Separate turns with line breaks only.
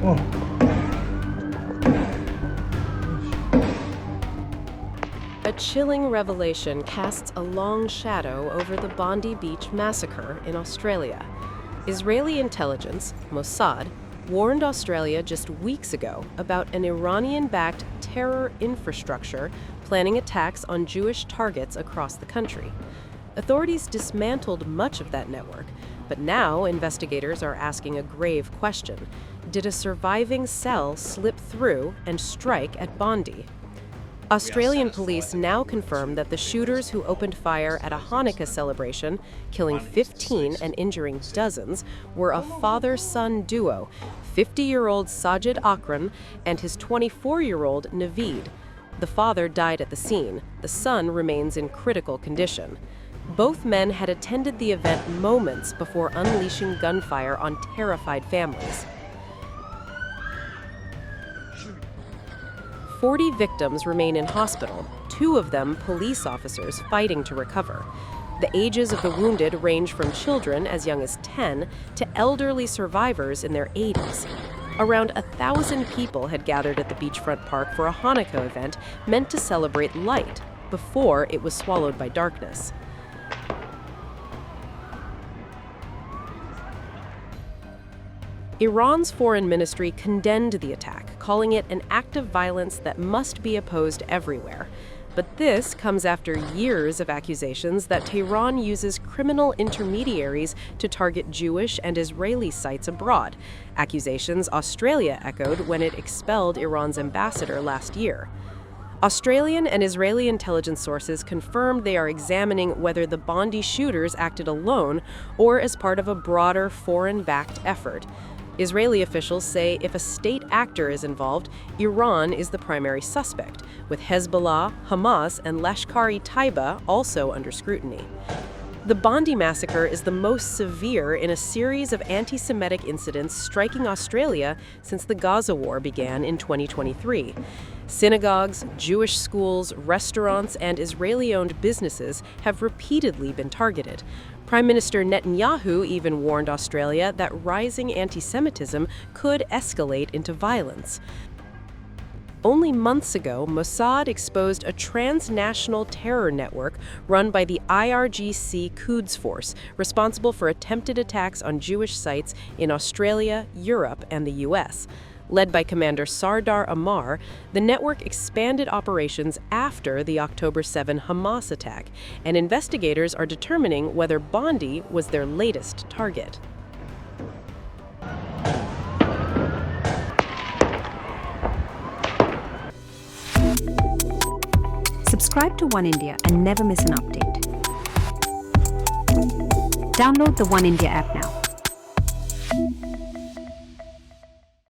A chilling revelation casts a long shadow over the Bondi Beach massacre in Australia. Israeli intelligence, Mossad, warned Australia just weeks ago about an Iranian-backed terror infrastructure planning attacks on Jewish targets across the country. Authorities dismantled much of that network, but now investigators are asking a grave question. Did a surviving cell slip through and strike at Bondi? Australian police now confirm that the shooters who opened fire at a Hanukkah celebration, killing 15 and injuring dozens, were a father-son duo, 50-year-old Sajid Akram and his 24-year-old Naveed. The father died at the scene. The son remains in critical condition. Both men had attended the event moments before unleashing gunfire on terrified families. 40 victims remain in hospital, 2 of them police officers fighting to recover. The ages of the wounded range from children as young as 10 to elderly survivors in their 80s. Around 1,000 people had gathered at the beachfront park for a Hanukkah event meant to celebrate light before it was swallowed by darkness. Iran's foreign ministry condemned the attack, calling it an act of violence that must be opposed everywhere. But this comes after years of accusations that Tehran uses criminal intermediaries to target Jewish and Israeli sites abroad, accusations Australia echoed when it expelled Iran's ambassador last year. Australian and Israeli intelligence sources confirmed they are examining whether the Bondi shooters acted alone or as part of a broader foreign-backed effort. Israeli officials say if a state actor is involved, Iran is the primary suspect, with Hezbollah, Hamas, and Lashkar-e-Taiba also under scrutiny. The Bondi massacre is the most severe in a series of anti-Semitic incidents striking Australia since the Gaza war began in 2023. Synagogues, Jewish schools, restaurants, and Israeli-owned businesses have repeatedly been targeted. Prime Minister Netanyahu even warned Australia that rising anti-Semitism could escalate into violence. Only months ago, Mossad exposed a transnational terror network run by the IRGC Quds Force, responsible for attempted attacks on Jewish sites in Australia, Europe, and the U.S. Led by Commander Sardar Amar, the network expanded operations after the October 7 Hamas attack, and investigators are determining whether Bondi was their latest target.
Subscribe to One India and never miss an update. Download the One India app now.